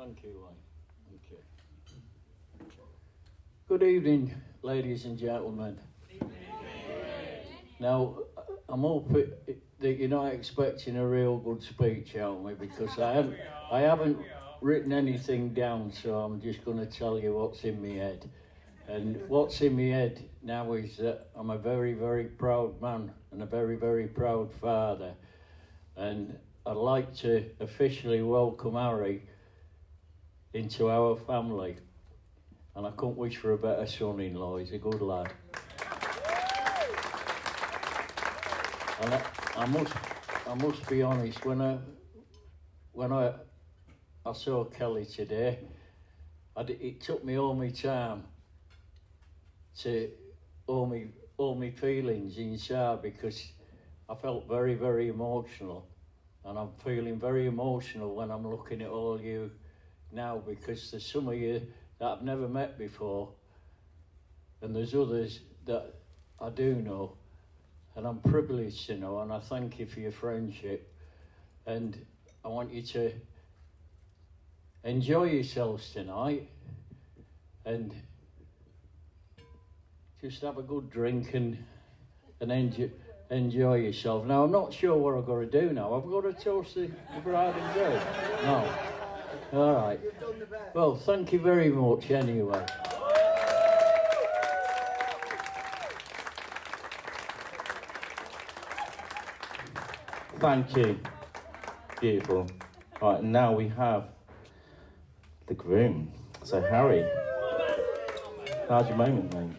Thank you, Wayne. Thank you. Good evening, ladies and gentlemen. Now, I'm hoping that you're not expecting a real good speech, aren't we? Because I haven't written anything down, so I'm just going to tell you what's in my head. And what's in my head now is that I'm a very, very proud man and a very, very proud father. And I'd like to officially welcome Harry into our family. And I couldn't wish for a better son-in-law. He's a good lad. And I must be honest, when I saw Kelly today, it took me all my time to all my feelings inside, because I felt very, very emotional, and I'm feeling very emotional when I'm looking at all you now, because there's some of you that I've never met before, and there's others that I do know, and I'm privileged to know, and I thank you for your friendship, and I want you to enjoy yourselves tonight, and just have a good drink and enjoy yourself. Now, I'm not sure what I've got to do now. I've got to toast the bride and groom. No. All right. Well, thank you very much anyway. Thank you. Beautiful. All right, now we have the groom. So, Harry, how's your moment, mate?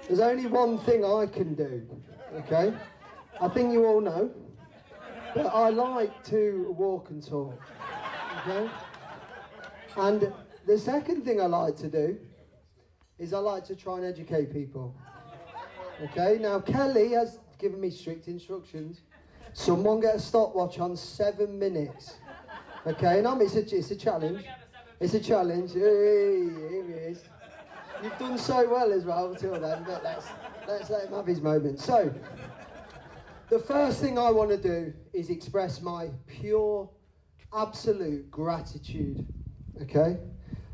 There's only one thing I can do, okay? I think you all know, but I like to walk and talk, okay? And the second thing I like to do is I like to try and educate people, okay? Now, Kelly has given me strict instructions. Someone get a stopwatch on 7 minutes, okay? And it's a challenge. It's a challenge. Hey, here he is. You've done so well as well till then, but let's let him have his moment. So, the first thing I want to do is express my pure, absolute gratitude, okay?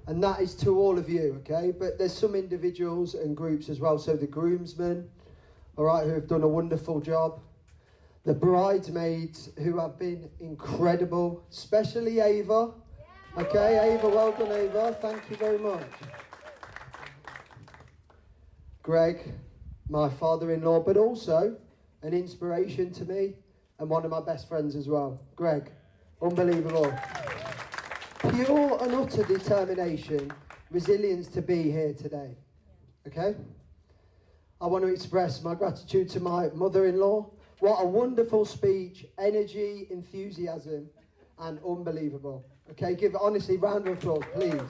And that is to all of you, okay? But there's some individuals and groups as well. So the groomsmen, all right, who have done a wonderful job. The bridesmaids who have been incredible, especially Ava. Okay, Ava, well done, Ava. Thank you very much. Greg, my father-in-law, but also an inspiration to me and one of my best friends as well. Greg, unbelievable. Pure and utter determination, resilience to be here today. Okay? I want to express my gratitude to my mother-in-law. What a wonderful speech, energy, enthusiasm, and unbelievable. Okay, give it honestly, round of applause, please.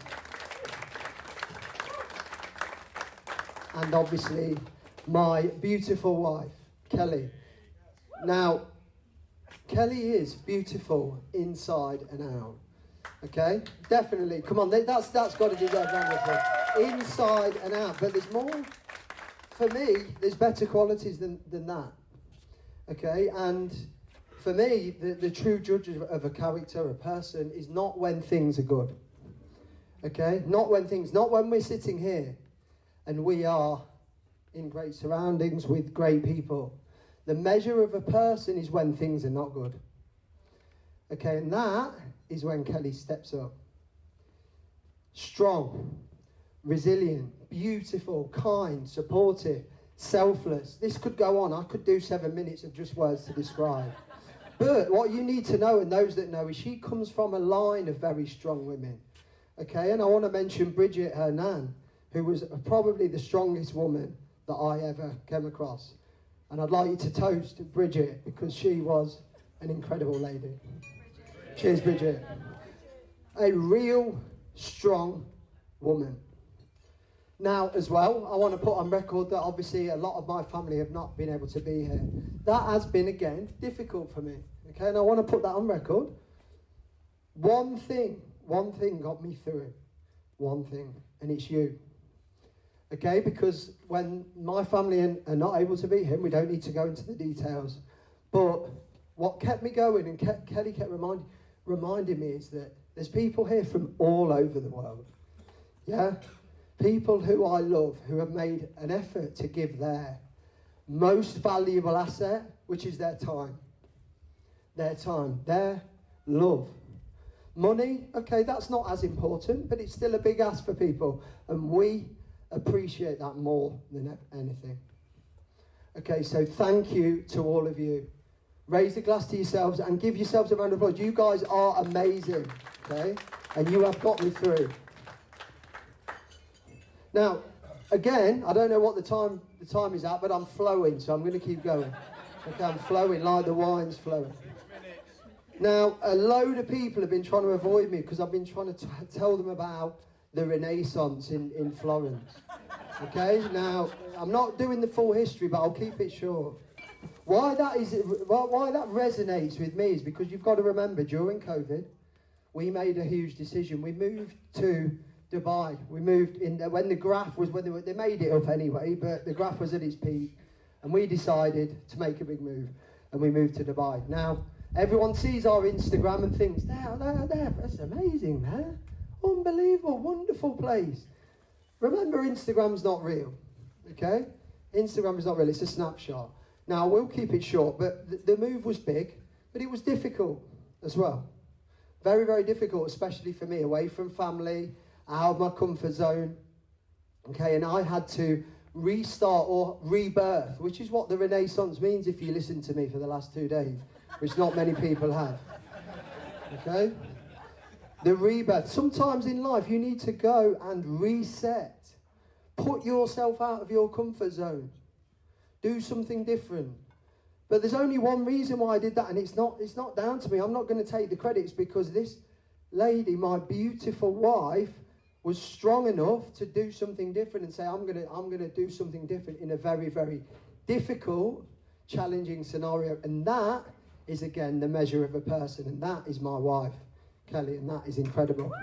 And obviously, my beautiful wife, Kelly. Now, Kelly is beautiful inside and out. Okay, definitely. Come on, that's got to deserve round of applause. Inside and out, but there's more. For me, there's better qualities than that. Okay, and for me, the true judge of a character, a person, is not when things are good. Okay, not when we're sitting here and we are in great surroundings with great people. The measure of a person is when things are not good. Okay, and that is when Kelly steps up. Strong, resilient, beautiful, kind, supportive, selfless. This could go on. I could do 7 minutes of just words to describe. But what you need to know, and those that know, is she comes from a line of very strong women. Okay, and I want to mention Bridget, her nan, who was probably the strongest woman that I ever came across. And I'd like you to toast Bridget, because she was an incredible lady. Cheers, Bridget. A real strong woman. Now, as well, I want to put on record that obviously a lot of my family have not been able to be here. That has been, again, difficult for me. Okay, and I want to put that on record. One thing got me through it. One thing, and it's you. Okay, because when my family are not able to be here, we don't need to go into the details, but what kept me going and Kelly kept reminding me is that there's people here from all over the world. Yeah? People who I love, who have made an effort to give their most valuable asset, which is their time. Their time, their love. Money, okay, that's not as important, but it's still a big ask for people. And we appreciate that more than anything. Okay, so thank you to all of you. Raise a glass to yourselves and give yourselves a round of applause. You guys are amazing, okay? And you have got me through. Now, again, I don't know what the time is at, but I'm flowing, so I'm going to keep going. Okay, I'm flowing like the wine's flowing. Now, a load of people have been trying to avoid me because I've been trying to tell them about the Renaissance in Florence. Okay, now, I'm not doing the full history, but I'll keep it short. Why that resonates with me is because you've got to remember, during COVID, we made a huge decision. We moved to Dubai. We moved in when the graph was, when they made it up anyway, but the graph was at its peak, and we decided to make a big move, and we moved to Dubai. Now, everyone sees our Instagram and thinks, there, that's amazing, man. Unbelievable, wonderful place. Remember, Instagram's not real, okay? Instagram is not real, it's a snapshot. Now, I will keep it short, but the move was big, but it was difficult as well. Very, very difficult, especially for me, away from family, out of my comfort zone, okay? And I had to restart or rebirth, which is what the Renaissance means if you listen to me for the last 2 days, which not many people have, okay? The rebirth. Sometimes in life you need to go and reset. Put yourself out of your comfort zone. Do something different. But there's only one reason why I did that, and it's not down to me. I'm not going to take the credits because this lady, my beautiful wife, was strong enough to do something different and say, I'm gonna do something different in a very, very difficult, challenging scenario. And that is, again, the measure of a person, and that is my wife, Kelly, and that is incredible.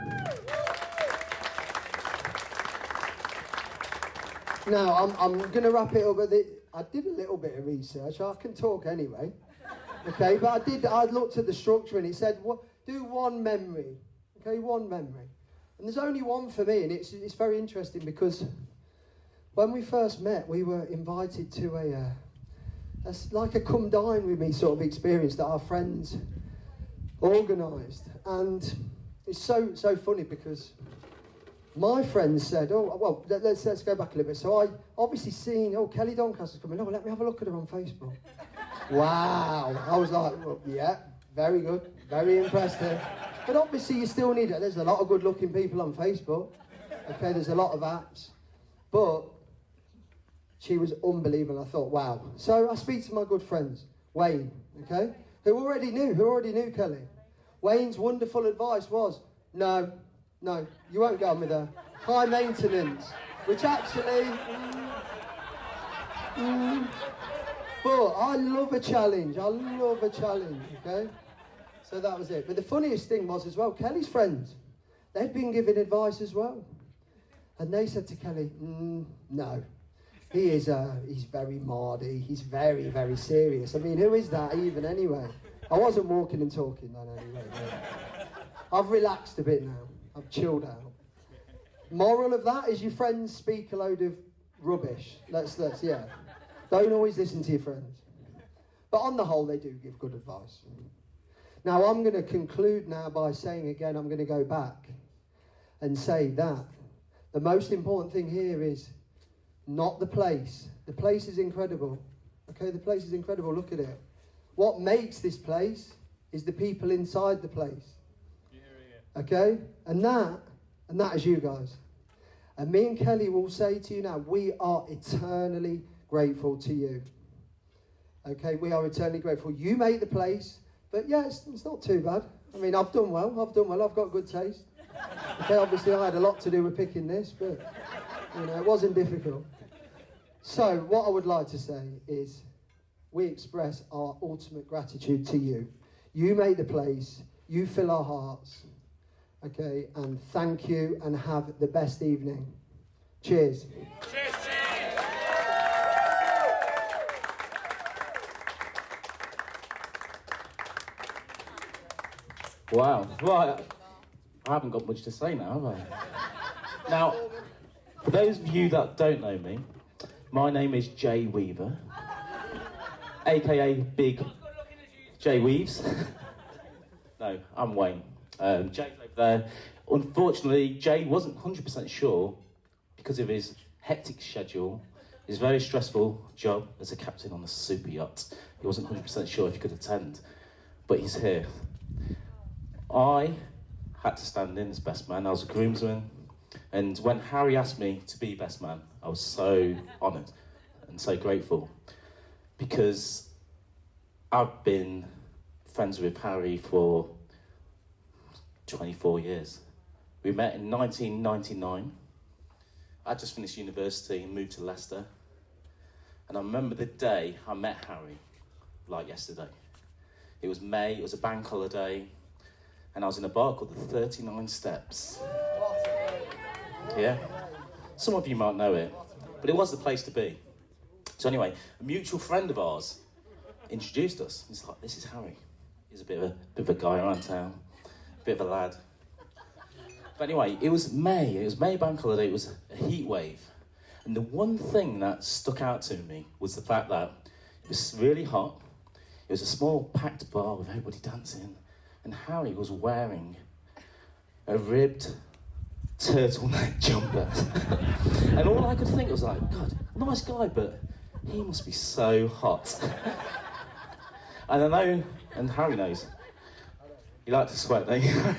Now, I'm going to wrap it up. I did a little bit of research. I can talk anyway. Okay, but I looked at the structure and it said, do one memory. Okay, one memory. And there's only one for me, and it's very interesting because when we first met, we were invited to a come dine with me sort of experience that our friends organised. And it's so funny because my friends said, let's go back a little bit. So I obviously seen, Kelly Doncaster's coming. Let me have a look at her on Facebook. Wow. I was like, well, yeah, very good, very impressive. But obviously you still need it. There's a lot of good-looking people on Facebook. Okay, there's a lot of apps. But she was unbelievable. I thought, wow. So I speak to my good friends, Wayne, okay, who already knew Kelly. Wayne's wonderful advice was, no, you won't get on with her. High maintenance, which actually, but I love a challenge, okay? So that was it. But the funniest thing was as well, Kelly's friends, they'd been given advice as well. And they said to Kelly, no, he's very mardy, he's very, very serious. I mean, who is that even anyway? I wasn't walking and talking then anyway. No. I've relaxed a bit now. I've chilled out. Moral of that is your friends speak a load of rubbish. Yeah. Don't always listen to your friends. But on the whole, they do give good advice. Now, I'm going to conclude now by saying again, I'm going to go back and say that the most important thing here is not the place. The place is incredible. Okay, the place is incredible. Look at it. What makes this place is the people inside the place. Okay? And that is you guys. And me and Kelly will say to you now, we are eternally grateful to you. Okay, we are eternally grateful. You made the place, but yeah, it's not too bad. I mean, I've done well, I've got good taste. Okay, obviously I had a lot to do with picking this, but, it wasn't difficult. So, what I would like to say is, we express our ultimate gratitude to you. You made the place, you fill our hearts. Okay, and thank you, and have the best evening. Cheers. Cheers. Wow. Right. I haven't got much to say now, have I? Now, for those of you that don't know me, my name is Jay Weaver, aka Big Jay Weaves. No, I'm Wayne. Jay's over there. Unfortunately, Jay wasn't 100% sure because of his hectic schedule, his very stressful job as a captain on a super yacht. He wasn't 100% sure if he could attend, but he's here. I had to stand in as best man. I was a groomsman, and when Harry asked me to be best man, I was so honoured and so grateful, because I've been friends with Harry for 24 years. We met in 1999. I just finished university and moved to Leicester. And I remember the day I met Harry, like yesterday. It was May, it was a bank holiday, and I was in a bar called the 39 Steps. Yeah? Some of you might know it, but it was the place to be. So anyway, a mutual friend of ours introduced us. He's like, this is Harry. He's a bit of a guy around town, a bit of a lad. But anyway, it was May bank holiday, it was a heat wave. And the one thing that stuck out to me was the fact that it was really hot, it was a small packed bar with everybody dancing, and Harry was wearing a ribbed turtleneck jumper. And all I could think was like, God, nice guy, but he must be so hot. And I know, and Harry knows, you like to sweat, don't you?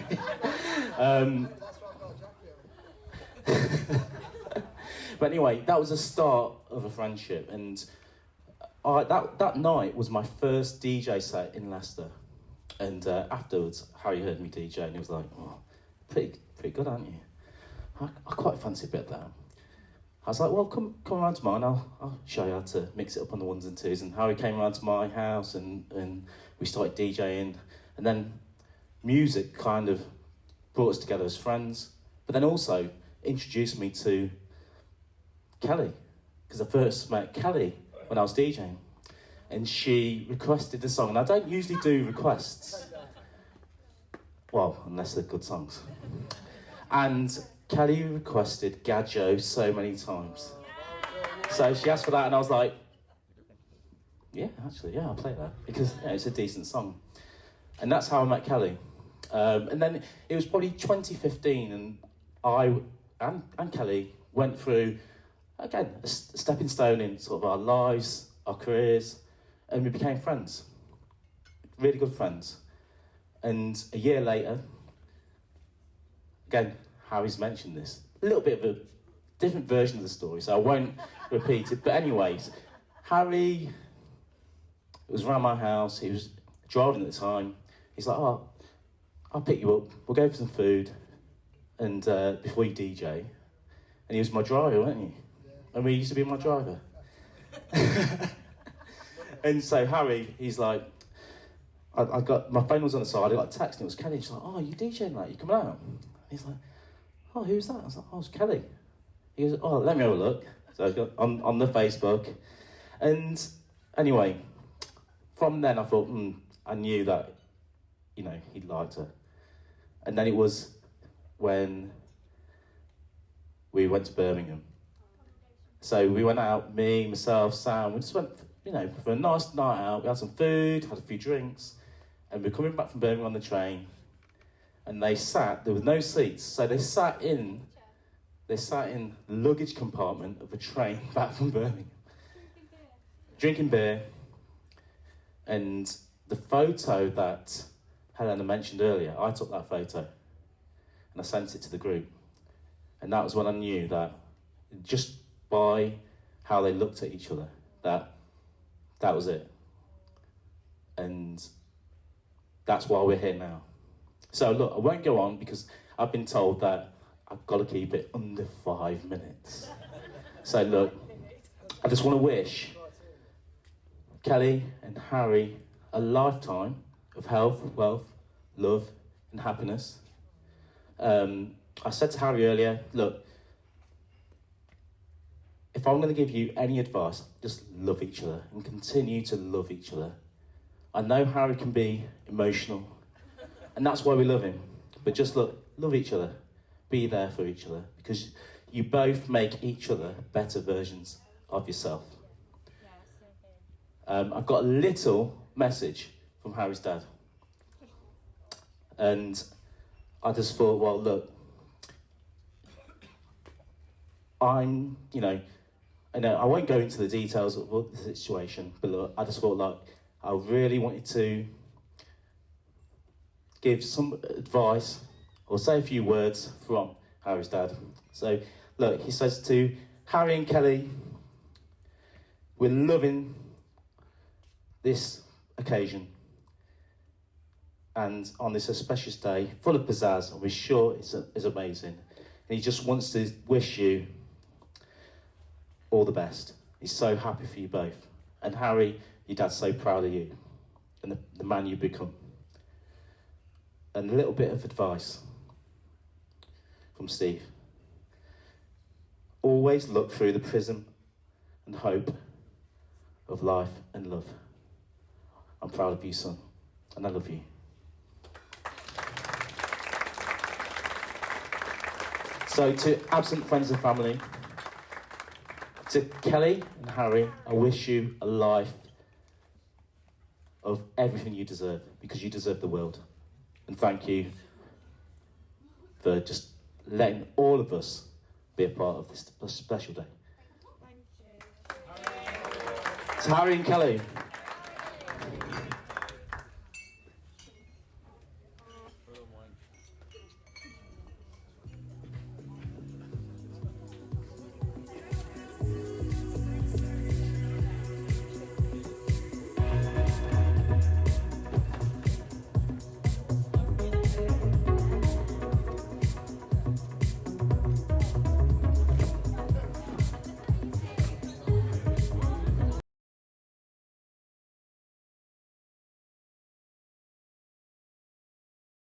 But anyway, that was the start of a friendship, and that night was my first DJ set in Leicester. And afterwards, Harry heard me DJ, and he was like, "Oh, pretty good, aren't you? I quite fancy a bit of that." I was like, "Well, come around to mine. I'll show you how to mix it up on the ones and twos." And Harry came around to my house, and we started DJing, and then music kind of brought us together as friends, but then also introduced me to Kelly, because I first met Kelly when I was DJing, and she requested the song, and I don't usually do requests, well, unless they're good songs, and Kelly requested Gadjo so many times, so she asked for that, and I was like, yeah, I'll play that, because it's a decent song. And that's how I met Kelly. And then it was probably 2015, and I and Kelly went through, again, a stepping stone in sort of our lives, our careers, and we became friends, really good friends. And a year later, again, Harry's mentioned this, a little bit of a different version of the story, so I won't repeat it. But anyways, Harry was around my house, he was driving at the time. He's like, "Oh, I'll pick you up, we'll go for some food, and before you DJ." And he was my driver, wasn't he? And we used to be my driver. And so Harry, he's like, I got, my phone was on the side, I got a text, and it was Kelly. She's like, "Oh, you DJing, mate? You coming out?" And he's like, "Oh, who's that?" I was like, "Oh, it's Kelly." He goes, "Oh, let me have a look." So I got on the Facebook. And anyway, from then I thought, I knew that, he liked her. And then it was when we went to Birmingham. So we went out, me, myself, Sam, we just went, for a nice night out. We had some food, had a few drinks, and we were coming back from Birmingham on the train, and there were no seats, so they sat in the luggage compartment of a train back from Birmingham, drinking beer. And the photo that Helena mentioned earlier, I took that photo and I sent it to the group. And that was when I knew that, just by how they looked at each other, that was it. And that's why we're here now. So look, I won't go on because I've been told that I've got to keep it under 5 minutes. So look, I just want to wish Kelly and Harry a lifetime of health, wealth, love and happiness. I said to Harry earlier, look, if I'm going to give you any advice, just love each other and continue to love each other. I know Harry can be emotional. And that's why we love him. But just love each other. Be there for each other. Because you both make each other better versions of yourself. I've got a little message from Harry's dad. And I just thought, well, look, I won't go into the details of the situation, but look, I just thought, like, I really wanted to give some advice or say a few words from Harry's dad. So, look, he says to Harry and Kelly, we're loving this occasion and on this auspicious day, full of pizzazz, and we're sure it's amazing. And he just wants to wish you all the best. He's so happy for you both. And Harry, your dad's so proud of you and the man you become. And a little bit of advice from Steve. Always look through the prism and hope of life and love. I'm proud of you, son, and I love you. So to absent friends and family, to Kelly and Harry, I wish you a life of everything you deserve, because you deserve the world. And thank you for just letting all of us be a part of this special day. Thank you. To Harry and Kelly,